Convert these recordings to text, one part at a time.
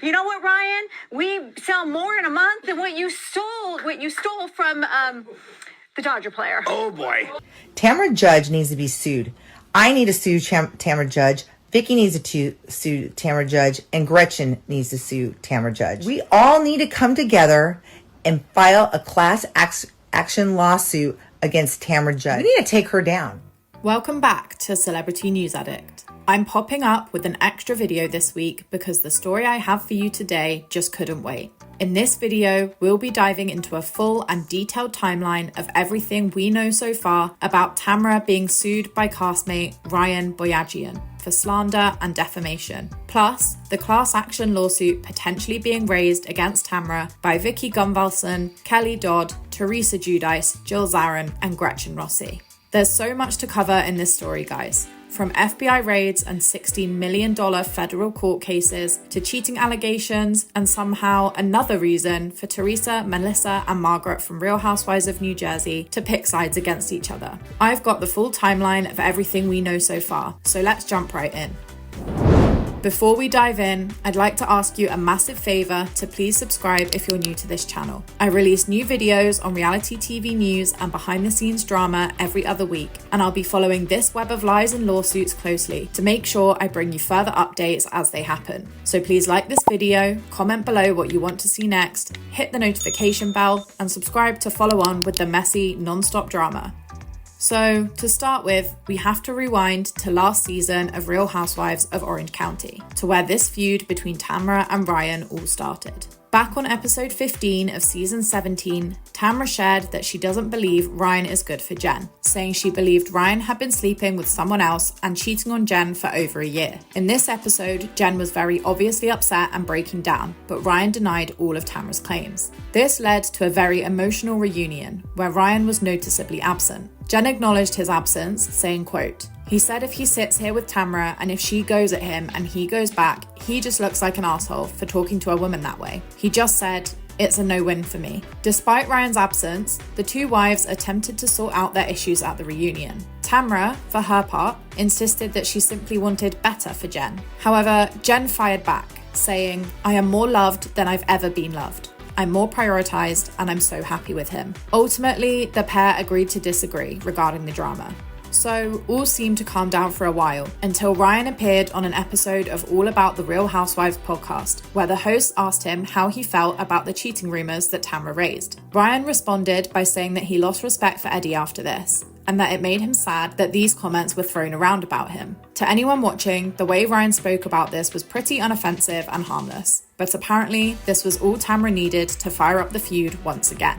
You know what, Ryan? We sell more in a month than what you stole from the Dodger player. Oh boy. Tamra Judge needs to be sued. I need to sue Tamra Judge. Vicki needs to sue Tamra Judge, and Gretchen needs to sue Tamra Judge. We all need to come together and file a class action lawsuit against Tamra Judge. We need to take her down. Welcome back to Celebrity News Addict. I'm popping up with an extra video this week because the story I have for you today just couldn't wait. In this video, we'll be diving into a full and detailed timeline of everything we know so far about Tamra being sued by castmate Ryan Boyajian for slander and defamation, plus the class action lawsuit potentially being raised against Tamra by Vicki Gunvalson, Kelly Dodd, Teresa Giudice, Jill Zarin, and Gretchen Rossi. There's so much to cover in this story, guys. From FBI raids and $16 million federal court cases to cheating allegations and somehow another reason for Teresa, Melissa, and Margaret from Real Housewives of New Jersey to pick sides against each other. I've got the full timeline of everything we know so far, so let's jump right in. Before we dive in, I'd like to ask you a massive favor to please subscribe if you're new to this channel. I release new videos on reality TV news and behind the scenes drama every other week, and I'll be following this web of lies and lawsuits closely to make sure I bring you further updates as they happen. So please like this video, comment below what you want to see next, hit the notification bell, and subscribe to follow on with the messy, non-stop drama. So, to start with, we have to rewind to last season of Real Housewives of Orange County, to where this feud between Tamra and Ryan all started. Back on episode 15 of season 17, Tamra shared that she doesn't believe Ryan is good for Jen, saying she believed Ryan had been sleeping with someone else and cheating on Jen for over a year. In this episode, Jen was very obviously upset and breaking down, but Ryan denied all of Tamra's claims. This led to a very emotional reunion, where Ryan was noticeably absent. Jen acknowledged his absence, saying, quote, "He said if he sits here with Tamra and if she goes at him and he goes back, he just looks like an asshole for talking to a woman that way. He just said, it's a no-win for me." Despite Ryan's absence, the two wives attempted to sort out their issues at the reunion. Tamra, for her part, insisted that she simply wanted better for Jen. However, Jen fired back, saying, "I am more loved than I've ever been loved. I'm more prioritized and I'm so happy with him." Ultimately, the pair agreed to disagree regarding the drama. So all seemed to calm down for a while until Ryan appeared on an episode of All About the Real Housewives podcast, where the host asked him how he felt about the cheating rumors that Tamra raised. Ryan responded by saying that he lost respect for Eddie after this, and that it made him sad that these comments were thrown around about him. To anyone watching, the way Ryan spoke about this was pretty unoffensive and harmless, but apparently this was all Tamra needed to fire up the feud once again.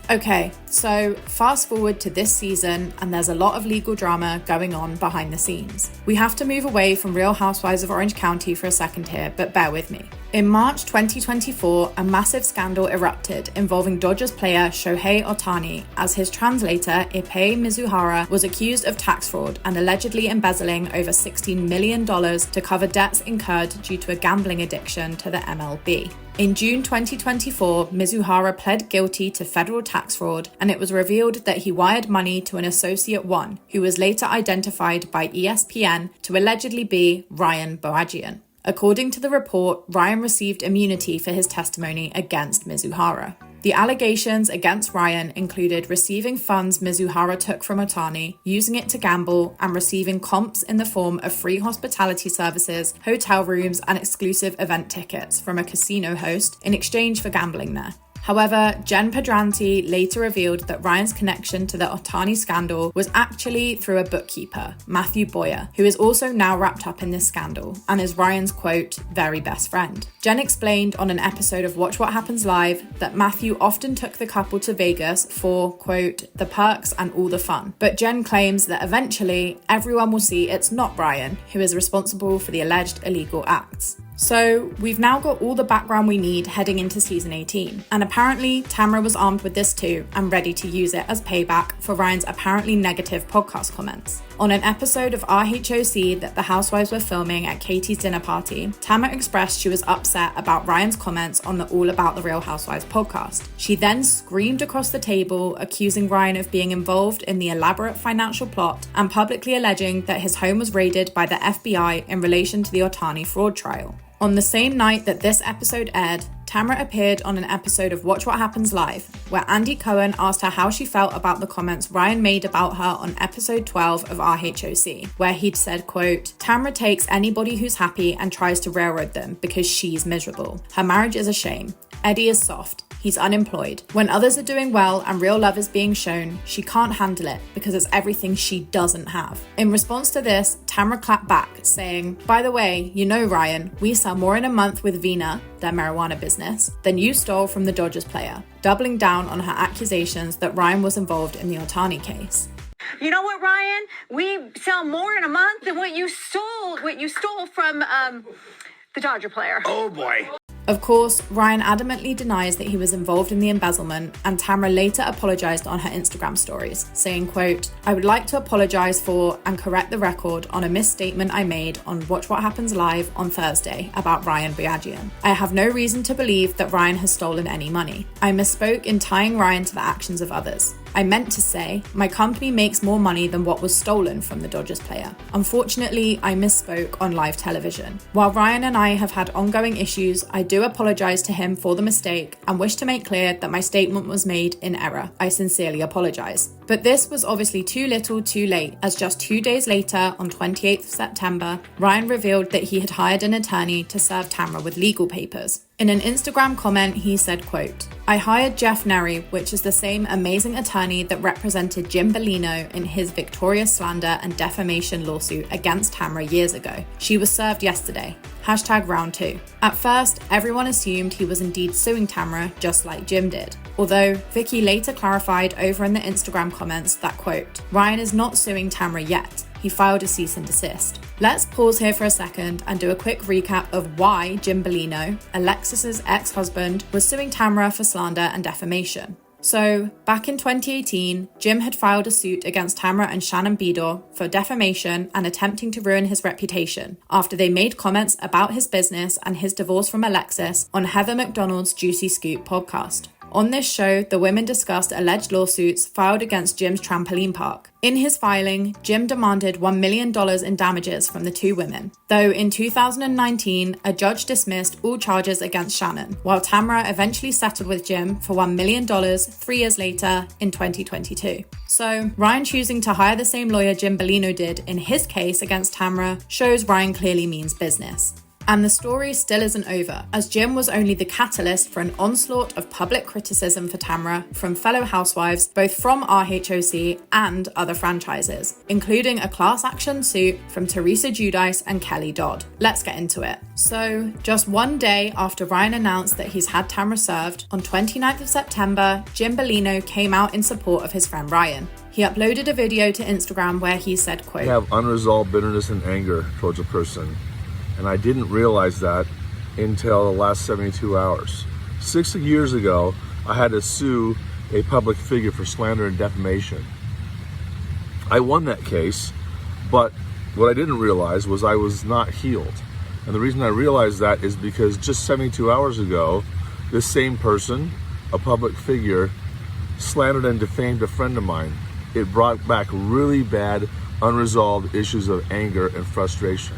Okay, so fast forward to this season and there's a lot of legal drama going on behind the scenes. We have to move away from Real Housewives of Orange County for a second here, but bear with me. In March 2024, a massive scandal erupted involving Dodgers player Shohei Ohtani, as his translator, Ipei Mizuhara, was accused of tax fraud and allegedly embezzling over $16 million to cover debts incurred due to a gambling addiction to the MLB. In June 2024, Mizuhara pled guilty to federal tax fraud, and it was revealed that he wired money to an associate one, who was later identified by ESPN to allegedly be Ryan Boyajian. According to the report, Ryan received immunity for his testimony against Mizuhara. The allegations against Ryan included receiving funds Mizuhara took from Ohtani, using it to gamble, and receiving comps in the form of free hospitality services, hotel rooms, and exclusive event tickets from a casino host in exchange for gambling there. However, Jen Pedranti later revealed that Ryan's connection to the Ohtani scandal was actually through a bookkeeper, Matthew Boyer, who is also now wrapped up in this scandal and is Ryan's, quote, very best friend. Jen explained on an episode of Watch What Happens Live that Matthew often took the couple to Vegas for, quote, the perks and all the fun. But Jen claims that eventually everyone will see it's not Ryan who is responsible for the alleged illegal acts. So we've now got all the background we need heading into season 18, and apparently Tamra was armed with this too and ready to use it as payback for Ryan's apparently negative podcast comments. On an episode of RHOC that the Housewives were filming at Katie's dinner party, Tamra expressed she was upset about Ryan's comments on the All About the Real Housewives podcast. She then screamed across the table, accusing Ryan of being involved in the elaborate financial plot and publicly alleging that his home was raided by the FBI in relation to the Ohtani fraud trial. On the same night that this episode aired, Tamra appeared on an episode of Watch What Happens Live, where Andy Cohen asked her how she felt about the comments Ryan made about her on episode 12 of RHOC, where he'd said, quote, "Tamra takes anybody who's happy and tries to railroad them because she's miserable. Her marriage is a shame. Eddie is soft. He's unemployed. When others are doing well and real love is being shown, she can't handle it because it's everything she doesn't have." In response to this, Tamra clapped back, saying, "By the way, you know, Ryan, we sell more in a month with Vina, their marijuana business, than you stole from the Dodgers player," doubling down on her accusations that Ryan was involved in the Ohtani case. You know what, Ryan? We sell more in a month than what you stole from the Dodger player. Oh boy. Of course, Ryan adamantly denies that he was involved in the embezzlement, and Tamra later apologized on her Instagram stories, saying, quote, "I would like to apologize for and correct the record on a misstatement I made on Watch What Happens Live on Thursday about Ryan Boyajian. I have no reason to believe that Ryan has stolen any money. I misspoke in tying Ryan to the actions of others. I meant to say, my company makes more money than what was stolen from the Dodgers player. Unfortunately, I misspoke on live television. While Ryan and I have had ongoing issues, I do apologize to him for the mistake and wish to make clear that my statement was made in error. I sincerely apologize." But this was obviously too little too late, as just 2 days later, on 28th of September, Ryan revealed that he had hired an attorney to serve Tamra with legal papers. In an Instagram comment, he said, quote, "I hired Jeff Neri, which is the same amazing attorney that represented Jim Bellino in his victorious slander and defamation lawsuit against Tamra years ago. She was served yesterday. #round2. At first, everyone assumed he was indeed suing Tamra, just like Jim did. Although, Vicki later clarified over in the Instagram comments that, quote, "Ryan is not suing Tamra yet. He filed a cease and desist." Let's pause here for a second and do a quick recap of why Jim Bellino, Alexis's ex-husband, was suing Tamra for slander and defamation. So, back in 2018, Jim had filed a suit against Tamra and Shannon Beador for defamation and attempting to ruin his reputation after they made comments about his business and his divorce from Alexis on Heather McDonald's Juicy Scoop podcast. On this show, the women discussed alleged lawsuits filed against Jim's trampoline park. In his filing, Jim demanded $1 million in damages from the two women, though in 2019, a judge dismissed all charges against Shannon, while Tamra eventually settled with Jim for $1 million 3 years later in 2022. So, Ryan choosing to hire the same lawyer Jim Bellino did in his case against Tamra shows Ryan clearly means business. And the story still isn't over, as Jim was only the catalyst for an onslaught of public criticism for Tamra from fellow housewives, both from RHOC and other franchises, including a class action suit from Teresa Giudice and Kelly Dodd. Let's get into it. So, just 1 day after Ryan announced that he's had Tamra served, on 29th of September, Jim Bellino came out in support of his friend Ryan. He uploaded a video to Instagram where he said, quote, "I have unresolved bitterness and anger towards a person. And I didn't realize that until the last 72 hours. 6 years ago, I had to sue a public figure for slander and defamation. I won that case, but what I didn't realize was I was not healed. And the reason I realized that is because just 72 hours ago, this same person, a public figure, slandered and defamed a friend of mine. It brought back really bad, unresolved issues of anger and frustration."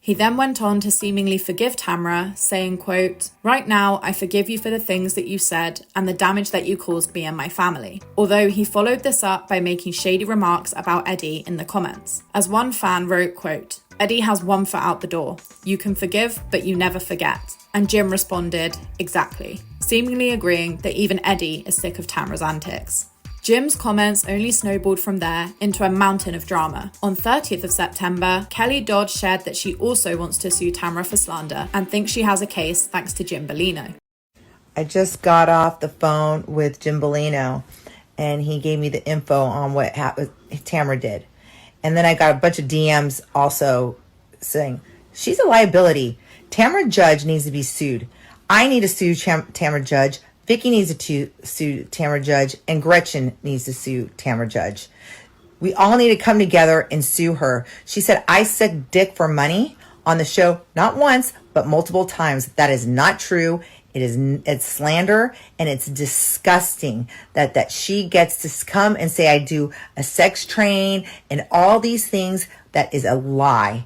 He then went on to seemingly forgive Tamra, saying, quote, "Right now, I forgive you for the things that you said and the damage that you caused me and my family." Although he followed this up by making shady remarks about Eddie in the comments. As one fan wrote, quote, "Eddie has one foot out the door. You can forgive, but you never forget." And Jim responded, "Exactly," seemingly agreeing that even Eddie is sick of Tamra's antics. Jim's comments only snowballed from there into a mountain of drama. On 30th of September, Kelly Dodd shared that she also wants to sue Tamra for slander and thinks she has a case thanks to Jim Bellino. I just got off the phone with Jim Bellino, and he gave me the info on what Tamra did. And then I got a bunch of DMs also saying, "She's a liability. Tamra Judge needs to be sued. I need to sue Tamra Judge. Vicki needs to sue Tamra Judge, and Gretchen needs to sue Tamra Judge. We all need to come together and sue her. She said I suck dick for money on the show, not once, but multiple times. That is not true. It's slander, and it's disgusting that she gets to come and say I do a sex train and all these things. That is a lie.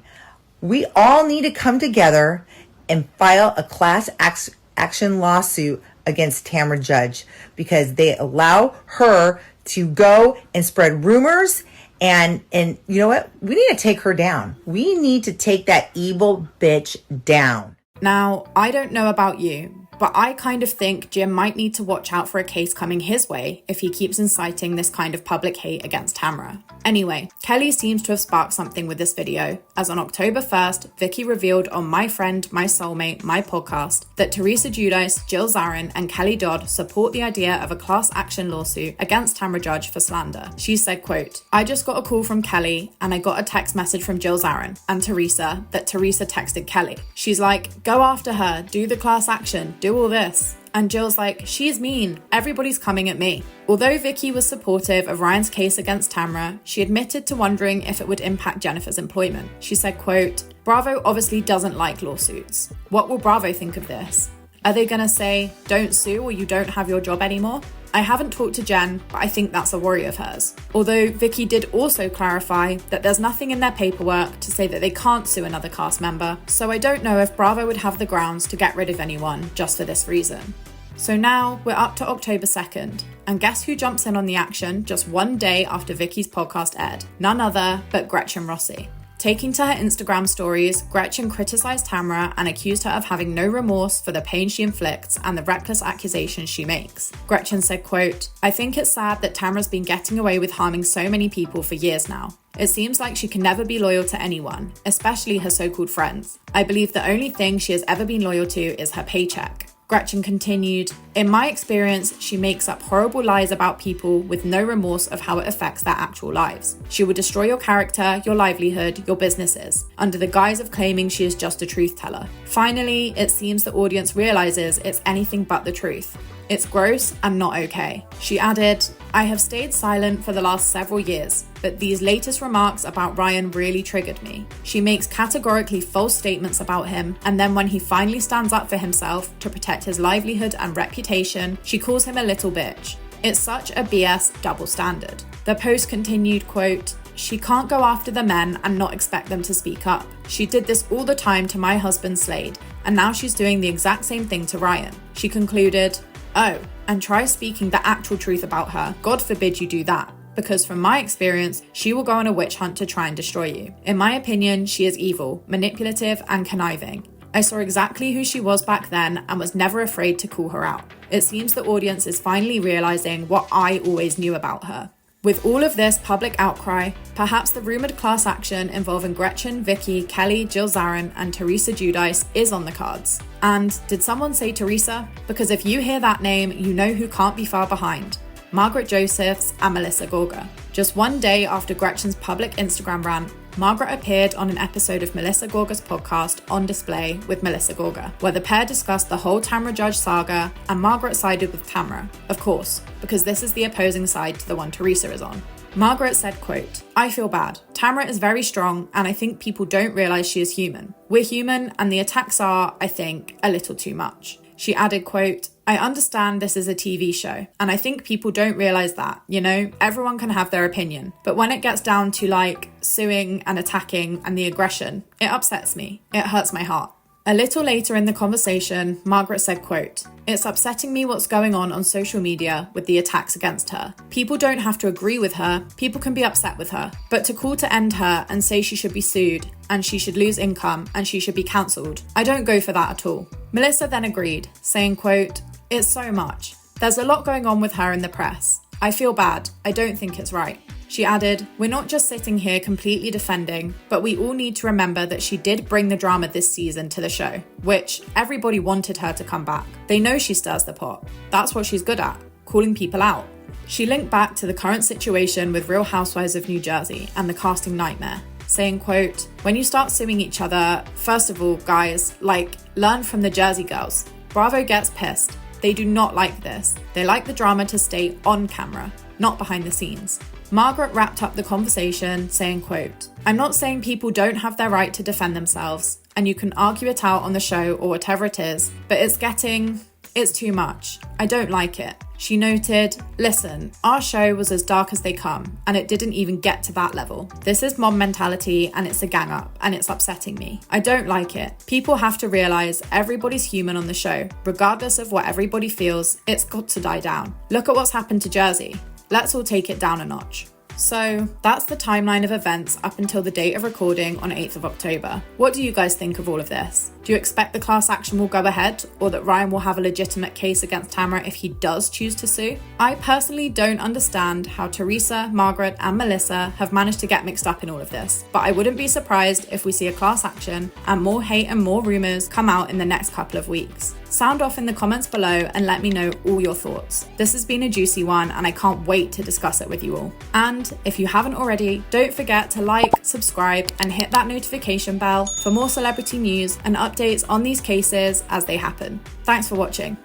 We all need to come together and file a class action lawsuit against Tamra Judge because they allow her to go and spread rumors. And you know what? We need to take her down. We need to take that evil bitch down. Now, I don't know about you, but I kind of think Jim might need to watch out for a case coming his way if he keeps inciting this kind of public hate against Tamra. Anyway, Kelly seems to have sparked something with this video, as on October 1st, Vicki revealed on My Friend, My Soulmate, My Podcast that Teresa Giudice, Jill Zarin, and Kelly Dodd support the idea of a class action lawsuit against Tamra Judge for slander. She said, quote, "I just got a call from Kelly and I got a text message from Jill Zarin and Teresa that Teresa texted Kelly. She's like, go after her, do the class action, do all this." And Jill's like, she's mean, everybody's coming at me. Although Vicki was supportive of Ryan's case against Tamra, she admitted to wondering if it would impact Jennifer's employment. She said, quote, "Bravo obviously doesn't like lawsuits. What will Bravo think of this? Are they gonna say, don't sue or you don't have your job anymore?" I haven't talked to Jen, but I think that's a worry of hers. Although Vicki did also clarify that there's nothing in their paperwork to say that they can't sue another cast member, so I don't know if Bravo would have the grounds to get rid of anyone just for this reason. So now we're up to October 2nd, and guess who jumps in on the action just one day after Vicki's podcast aired? None other but Gretchen Rossi. Taking to her Instagram stories, Gretchen criticized Tamra and accused her of having no remorse for the pain she inflicts and the reckless accusations she makes. Gretchen said, quote, "I think it's sad that Tamra's been getting away with harming so many people for years now. It seems like she can never be loyal to anyone, especially her so-called friends. I believe the only thing she has ever been loyal to is her paycheck." Gretchen continued, "In my experience, she makes up horrible lies about people with no remorse of how it affects their actual lives. She will destroy your character, your livelihood, your businesses, under the guise of claiming she is just a truth teller. Finally, it seems the audience realizes it's anything but the truth. It's gross and not okay." She added, "I have stayed silent for the last several years, but these latest remarks about Ryan really triggered me. She makes categorically false statements about him, and then when he finally stands up for himself to protect his livelihood and reputation, she calls him a little bitch. It's such a BS double standard." The post continued, quote, "She can't go after the men and not expect them to speak up. She did this all the time to my husband Slade, and now she's doing the exact same thing to Ryan." She concluded, "Oh, and try speaking the actual truth about her. God forbid you do that. Because from my experience, she will go on a witch hunt to try and destroy you. In my opinion, she is evil, manipulative, and conniving. I saw exactly who she was back then and was never afraid to call her out. It seems the audience is finally realizing what I always knew about her." With all of this public outcry, perhaps the rumored class action involving Gretchen, Vicki, Kelly, Jill Zarin, and Teresa Giudice is on the cards. And did someone say Teresa? Because if you hear that name, you know who can't be far behind. Margaret Josephs and Melissa Gorga. Just one day after Gretchen's public Instagram rant, Margaret appeared on an episode of Melissa Gorga's podcast On Display with Melissa Gorga, where the pair discussed the whole Tamra Judge saga, and Margaret sided with Tamra, of course, because this is the opposing side to the one Teresa is on. Margaret said, quote, "I feel bad. Tamra is very strong, and I think people don't realize she is human. We're human, and the attacks are, I think, a little too much." She added, quote, "I understand this is a TV show, and I think people don't realize that, you know, everyone can have their opinion. But when it gets down to like suing and attacking and the aggression, it upsets me. It hurts my heart." A little later in the conversation, Margaret said, quote, "It's upsetting me what's going on social media with the attacks against her. People don't have to agree with her, people can be upset with her. But to call to end her and say she should be sued, and she should lose income, and she should be cancelled, I don't go for that at all." Melissa then agreed, saying, quote, "It's so much. There's a lot going on with her in the press. I feel bad. I don't think it's right." She added, "We're not just sitting here completely defending, but we all need to remember that she did bring the drama this season to the show, which everybody wanted her to come back. They know she stirs the pot. That's what she's good at, calling people out." She linked back to the current situation with Real Housewives of New Jersey and the casting nightmare, saying, quote, "When you start suing each other, first of all, guys, learn from the Jersey girls. Bravo gets pissed. They do not like this. They like the drama to stay on camera, not behind the scenes." Margaret wrapped up the conversation saying, quote, "I'm not saying people don't have their right to defend themselves, and you can argue it out on the show or whatever it is, but it's getting It's too much. I don't like it. She noted, listen, our show was as dark as they come, and it didn't even get to that level. This is mob mentality, and it's a gang up, and it's upsetting me. I don't like it. People have to realize everybody's human on the show. Regardless of what everybody feels, it's got to die down. Look at what's happened to Jersey. Let's all take it down a notch. So that's the timeline of events up until the date of recording on 8th of October. What do you guys think of all of this? Do you expect the class action will go ahead, or that Ryan will have a legitimate case against Tamra if he does choose to sue? I personally don't understand how Teresa, Margaret, and Melissa have managed to get mixed up in all of this, but I wouldn't be surprised if we see a class action and more hate and more rumours come out in the next couple of weeks. Sound off in the comments below and let me know all your thoughts. This has been a juicy one and I can't wait to discuss it with you all. And if you haven't already, don't forget to like, subscribe, and hit that notification bell for more celebrity news and updates on these cases as they happen. Thanks for watching.